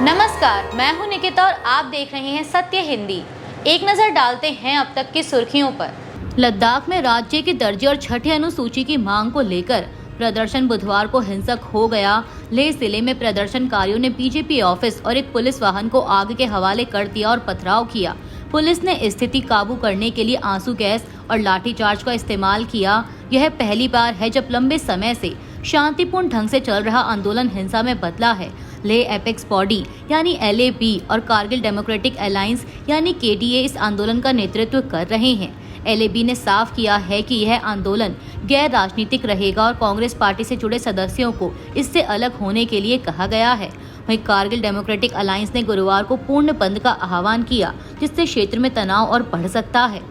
नमस्कार, मैं हूं निकिता और आप देख रहे हैं सत्य हिंदी। एक नजर डालते हैं अब तक की सुर्खियों पर। लद्दाख में राज्य के दर्जे और छठे अनुसूची की मांग को लेकर प्रदर्शन बुधवार को हिंसक हो गया। लेह जिले में प्रदर्शनकारियों ने बीजेपी ऑफिस और एक पुलिस वाहन को आग के हवाले कर दिया और पथराव किया। पुलिस ने स्थिति काबू करने के लिए आंसू गैस और लाठीचार्ज का इस्तेमाल किया। यह पहली बार है जब लंबे समय से शांतिपूर्ण ढंग से चल रहा आंदोलन हिंसा में बदला है। लेह एपेक्स बॉडी यानी LAP और कारगिल डेमोक्रेटिक अलायंस यानी KDA इस आंदोलन का नेतृत्व कर रहे हैं। LAP ने साफ किया है कि यह आंदोलन गैर राजनीतिक रहेगा और कांग्रेस पार्टी से जुड़े सदस्यों को इससे अलग होने के लिए कहा गया है। वहीं कारगिल डेमोक्रेटिक अलायंस ने गुरुवार को पूर्ण बंद का आह्वान किया, जिससे क्षेत्र में तनाव और बढ़ सकता है।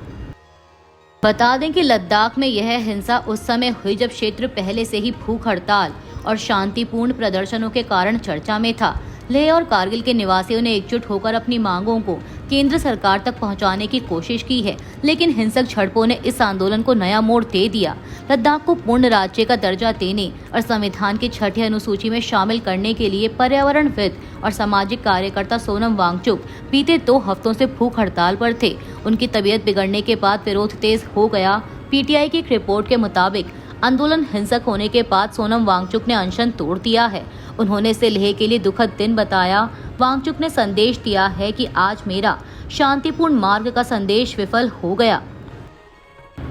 बता दें कि लद्दाख में यह हिंसा उस समय हुई जब क्षेत्र पहले से ही भूख हड़ताल और शांतिपूर्ण प्रदर्शनों के कारण चर्चा में था। लेह और कारगिल के निवासियों ने एकजुट होकर अपनी मांगों को केंद्र सरकार तक पहुंचाने की कोशिश की है, लेकिन हिंसक झड़पों ने इस आंदोलन को नया मोड़ दे दिया। लद्दाख को पूर्ण राज्य का दर्जा देने और संविधान की छठी अनुसूची में शामिल करने के लिए पर्यावरणविद और सामाजिक कार्यकर्ता सोनम वांगचुक बीते 2 हफ्तों से भूख हड़ताल पर थे। उनकी तबीयत बिगड़ने के बाद विरोध तेज हो गया। PTI की एक रिपोर्ट के मुताबिक आंदोलन हिंसक होने के बाद सोनम वांगचुक ने अनशन तोड़ दिया है। उन्होंने इसे लेह के लिए दुखद दिन बताया। वांगचुक ने संदेश दिया है कि आज मेरा शांतिपूर्ण मार्ग का संदेश विफल हो गया।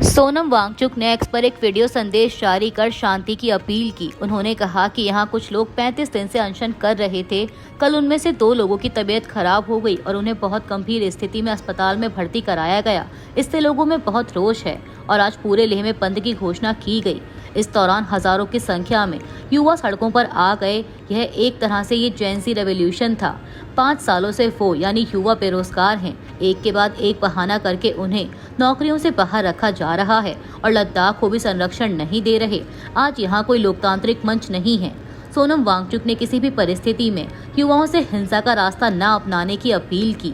सोनम वांगचुक ने एक्स पर एक वीडियो संदेश जारी कर शांति की अपील की। उन्होंने कहा कि यहाँ कुछ लोग 35 दिन से अनशन कर रहे थे। कल उनमें से 2 लोगों की तबीयत खराब हो गई और उन्हें बहुत गंभीर स्थिति में अस्पताल में भर्ती कराया गया। इससे लोगों में बहुत रोष है और आज पूरे लेह में बंद की घोषणा की गई। इस दौरान हजारों की संख्या में युवा सड़कों पर आ गए। यह एक तरह से ये जेन-ज़ी रेवोल्यूशन था। 5 सालों से वो यानी युवा बेरोजगार हैं। एक के बाद एक बहाना करके उन्हें नौकरियों से बाहर रखा जा रहा है और लद्दाख को भी संरक्षण नहीं दे रहे। आज यहाँ कोई लोकतांत्रिक मंच नहीं है। सोनम वांगचुक ने किसी भी परिस्थिति में युवाओं से हिंसा का रास्ता न अपनाने की अपील की।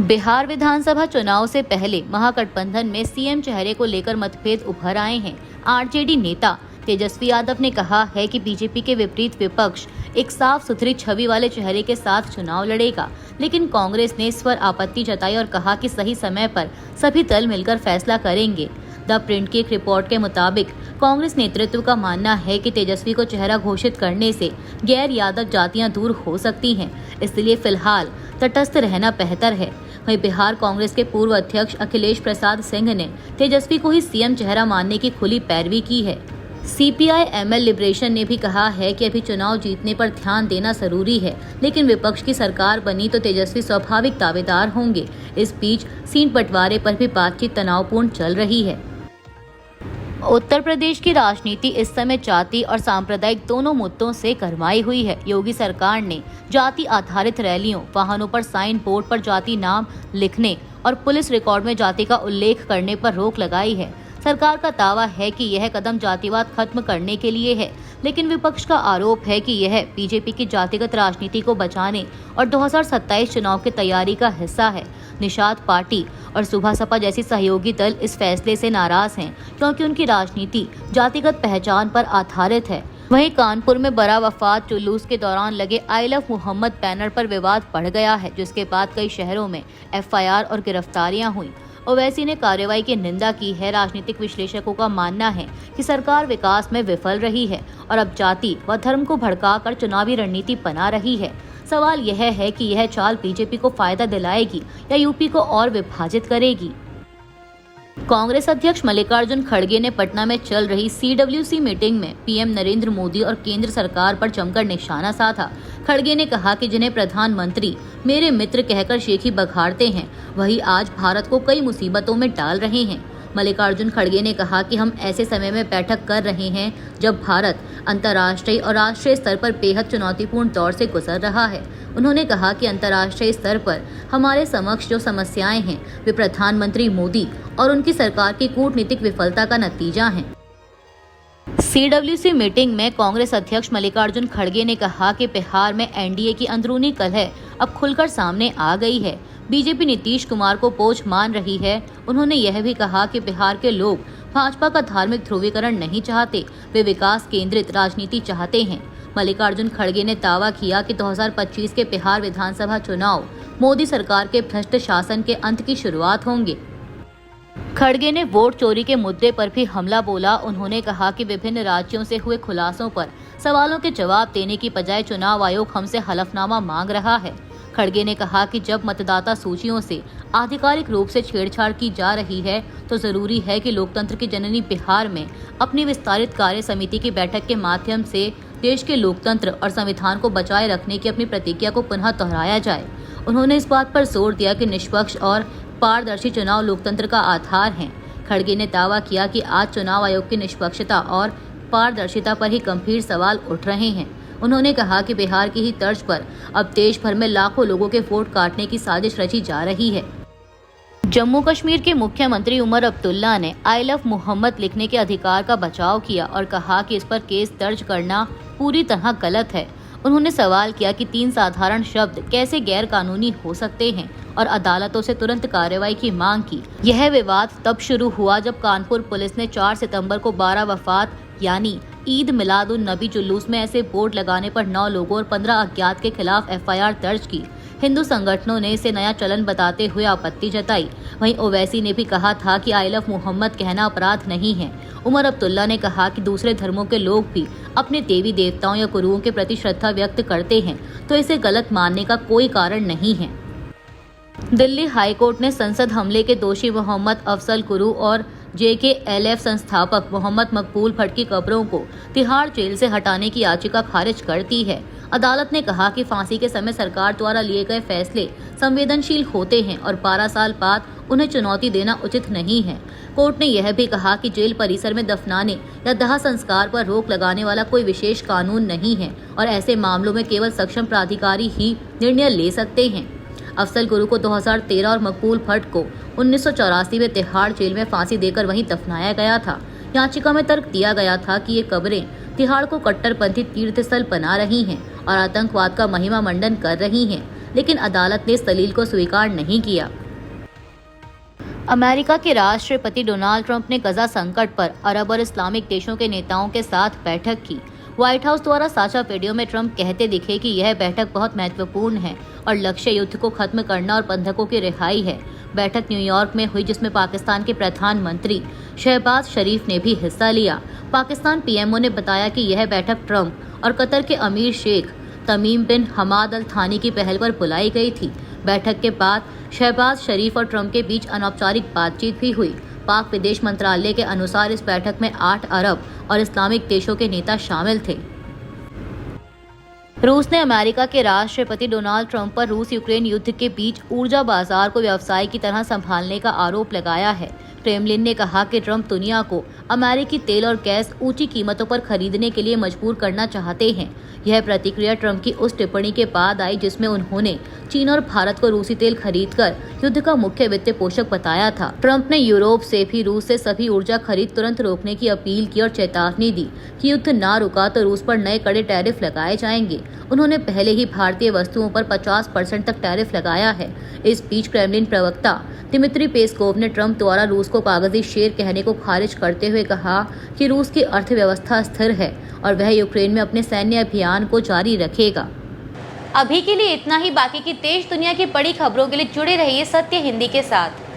बिहार विधानसभा चुनाव से पहले महागठबंधन में CM चेहरे को लेकर मतभेद उभर आए हैं। RJD नेता तेजस्वी यादव ने कहा है कि बीजेपी के विपरीत विपक्ष एक साफ सुथरी छवि वाले चेहरे के साथ चुनाव लड़ेगा, लेकिन कांग्रेस ने इस पर आपत्ति जताई और कहा कि सही समय पर सभी दल मिलकर फैसला करेंगे। द प्रिंट की एक रिपोर्ट के मुताबिक कांग्रेस नेतृत्व का मानना है कि तेजस्वी को चेहरा घोषित करने से गैर यादव जातियां दूर हो सकती हैं, इसलिए फिलहाल तटस्थ रहना बेहतर है। वहीं बिहार कांग्रेस के पूर्व अध्यक्ष अखिलेश प्रसाद सिंह ने तेजस्वी को ही CM चेहरा मानने की खुली पैरवी की है। CPI-ML लिबरेशन ने भी कहा है कि अभी चुनाव जीतने पर ध्यान देना जरूरी है, लेकिन विपक्ष की सरकार बनी तो तेजस्वी स्वाभाविक दावेदार होंगे। इस बीच सीट बंटवारे पर भी बातचीत तनावपूर्ण चल रही है। उत्तर प्रदेश की राजनीति इस समय जाति और सांप्रदायिक दोनों मुद्दों से गरमाई हुई है। योगी सरकार ने जाति आधारित रैलियों, वाहनों पर साइन बोर्ड पर जाति नाम लिखने और पुलिस रिकॉर्ड में जाति का उल्लेख करने पर रोक लगाई है। सरकार का दावा है कि यह कदम जातिवाद खत्म करने के लिए है, लेकिन विपक्ष का आरोप है कि यह बीजेपी की जातिगत राजनीति को बचाने और 2027 चुनाव की तैयारी का हिस्सा है। निषाद पार्टी और सुभा सपा जैसी सहयोगी दल इस फैसले से नाराज हैं, क्योंकि उनकी राजनीति जातिगत पहचान पर आधारित है। वहीं कानपुर में बड़ा वफात जुलूस के दौरान लगे आई लव मोहम्मद बैनर पर विवाद बढ़ गया है, जिसके बाद कई शहरों में FIR और गिरफ्तारियां हुई। ओवैसी ने कार्रवाई की निंदा की है। राजनीतिक विश्लेषकों का मानना है कि सरकार विकास में विफल रही है और अब जाति व धर्म को भड़काकर चुनावी रणनीति बना रही है। सवाल यह है कि यह चाल बीजेपी को फायदा दिलाएगी या यूपी को और विभाजित करेगी। कांग्रेस अध्यक्ष मल्लिकार्जुन खड़गे ने पटना में चल रही CWC मीटिंग में PM नरेंद्र मोदी और केंद्र सरकार पर जमकर निशाना साधा। खड़गे ने कहा कि जिन्हें प्रधानमंत्री मेरे मित्र कहकर शेखी बघाड़ते हैं, वही आज भारत को कई मुसीबतों में डाल रहे हैं। मल्लिकार्जुन खड़गे ने कहा कि हम ऐसे समय में बैठक कर रहे हैं जब भारत अंतर्राष्ट्रीय और राष्ट्रीय स्तर पर बेहद चुनौतीपूर्ण दौर से गुजर रहा है। उन्होंने कहा कि अंतर्राष्ट्रीय स्तर पर हमारे समक्ष जो समस्याएं हैं वे प्रधानमंत्री मोदी और उनकी सरकार की कूटनीतिक विफलता का नतीजा हैं। CWC मीटिंग में कांग्रेस अध्यक्ष मल्लिकार्जुन खड़गे ने कहा कि बिहार में NDA की अंदरूनी कलह अब खुलकर सामने आ गई है। बीजेपी नीतीश कुमार को बोझ मान रही है। उन्होंने यह भी कहा कि बिहार के लोग भाजपा का धार्मिक ध्रुवीकरण नहीं चाहते, वे विकास केंद्रित राजनीति चाहते हैं। मल्लिकार्जुन खड़गे ने दावा किया कि 2025 के बिहार विधानसभा चुनाव मोदी सरकार के भ्रष्ट शासन के अंत की शुरुआत होंगे। खड़गे ने वोट चोरी के मुद्दे पर भी हमला बोला। उन्होंने कहा कि विभिन्न राज्यों से हुए खुलासों पर सवालों के जवाब देने की बजाय चुनाव आयोग हमसे हलफनामा मांग रहा है। खड़गे ने कहा कि जब मतदाता सूचियों से आधिकारिक रूप से छेड़छाड़ की जा रही है तो जरूरी है कि लोकतंत्र की जननी बिहार में अपनी विस्तारित कार्य समिति की बैठक के माध्यम से देश के लोकतंत्र और संविधान को बचाए रखने की अपनी प्रतिज्ञा को पुनः दोहराया जाए। उन्होंने इस बात पर जोर दिया कि निष्पक्ष और पारदर्शी चुनाव लोकतंत्र का आधार हैं। खड़गे ने दावा किया कि आज चुनाव आयोग की निष्पक्षता और पारदर्शिता पर ही गंभीर सवाल उठ रहे हैं। उन्होंने कहा कि बिहार की ही तर्ज पर अब देश भर में लाखों लोगों के वोट काटने की साजिश रची जा रही है। जम्मू कश्मीर के मुख्यमंत्री उमर अब्दुल्ला ने आई लव मोहम्मद लिखने के अधिकार का बचाव किया और कहा कि इस पर केस दर्ज करना पूरी तरह गलत है। उन्होंने सवाल किया कि 3 साधारण शब्द कैसे गैर कानूनी हो सकते हैं और अदालतों से तुरंत कार्रवाई की मांग की। यह विवाद तब शुरू हुआ जब कानपुर पुलिस ने 4 सितंबर को 12 वफात यानी ईद मिलाद उन नबी जुलूस में ऐसे बोर्ड लगाने पर 9 लोगों और 15 अज्ञात के खिलाफ FIR दर्ज की। हिंदू संगठनों ने इसे नया चलन बताते हुए आपत्ति जताई। वहीं ओवैसी ने भी कहा था कि आई लव मोहम्मद कहना अपराध नहीं है। उमर अब्दुल्ला ने कहा कि दूसरे धर्मों के लोग भी अपने देवी देवताओं या गुरुओं के प्रति श्रद्धा व्यक्त करते हैं तो इसे गलत मानने का कोई कारण नहीं है। दिल्ली हाईकोर्ट ने संसद हमले के दोषी मोहम्मद अफजल गुरु और JKLF संस्थापक मोहम्मद मकबूल भट्ट की कब्रों को तिहाड़ जेल से हटाने की याचिका खारिज कर दी है। अदालत ने कहा कि फांसी के समय सरकार द्वारा लिए गए फैसले संवेदनशील होते हैं और 12 साल बाद उन्हें चुनौती देना उचित नहीं है। कोर्ट ने यह भी कहा कि जेल परिसर में दफनाने या दाह संस्कार पर रोक लगाने वाला कोई विशेष कानून नहीं है और ऐसे मामलों में केवल सक्षम प्राधिकारी ही निर्णय ले सकते हैं। अफजल गुरु को 2013 और मकबूल भट्ट को 1984 में तिहाड़ जेल में फांसी देकर वहीं दफनाया गया था। याचिका में तर्क दिया गया था कि ये कब्रें तिहाड़ को कट्टरपंथी तीर्थस्थल बना रही हैं और आतंकवाद का महिमा मंडन कर रही हैं, लेकिन अदालत ने इस दलील को स्वीकार नहीं किया। अमेरिका के राष्ट्रपति डोनाल्ड ट्रंप ने गजा संकट पर अरब और इस्लामिक देशों के नेताओं के साथ बैठक की। व्हाइट हाउस द्वारा साझा वीडियो में ट्रंप कहते दिखे कि यह बैठक बहुत महत्वपूर्ण है और लक्ष्य युद्ध को खत्म करना और बंधकों की रिहाई है। बैठक न्यूयॉर्क में हुई जिसमें पाकिस्तान के प्रधानमंत्री शहबाज शरीफ ने भी हिस्सा लिया। पाकिस्तान PMO ने बताया कि यह बैठक ट्रंप और कतर के अमीर शेख तमीम बिन हमाद अल थानी की पहल पर बुलाई गई थी। बैठक के बाद शहबाज शरीफ और ट्रंप के बीच अनौपचारिक बातचीत भी हुई। पाक विदेश मंत्रालय के अनुसार इस बैठक में 8 अरब और इस्लामिक देशों के नेता शामिल थे। रूस ने अमेरिका के राष्ट्रपति डोनाल्ड ट्रंप पर रूस यूक्रेन युद्ध के बीच ऊर्जा बाजार को व्यवसाय की तरह संभालने का आरोप लगाया है। क्रेमलिन ने कहा कि ट्रंप दुनिया को अमेरिकी तेल और गैस ऊंची कीमतों पर खरीदने के लिए मजबूर करना चाहते हैं। यह प्रतिक्रिया ट्रंप की उस टिप्पणी के बाद आई जिसमें उन्होंने चीन और भारत को रूसी तेल खरीदकर युद्ध का मुख्य वित्तीय पोषक बताया था। ट्रंप ने यूरोप से भी रूस से सभी ऊर्जा खरीद तुरंत रोकने की अपील की और चेतावनी दी कि युद्ध ना रुका तो रूस पर नए कड़े टैरिफ लगाए जाएंगे। उन्होंने पहले ही भारतीय वस्तुओं पर 50% तक टैरिफ लगाया है। इस बीच क्रेमलिन प्रवक्ता दिमित्री पेस्कोव ने ट्रंप द्वारा रूस को कागजी शेर कहने को खारिज करते हुए कहा कि रूस की अर्थव्यवस्था स्थिर है और वह यूक्रेन में अपने सैन्य अभियान को जारी रखेगा। अभी के लिए इतना ही। बाकी की देश दुनिया की बड़ी खबरों के लिए जुड़े रहिए सत्य हिंदी के साथ।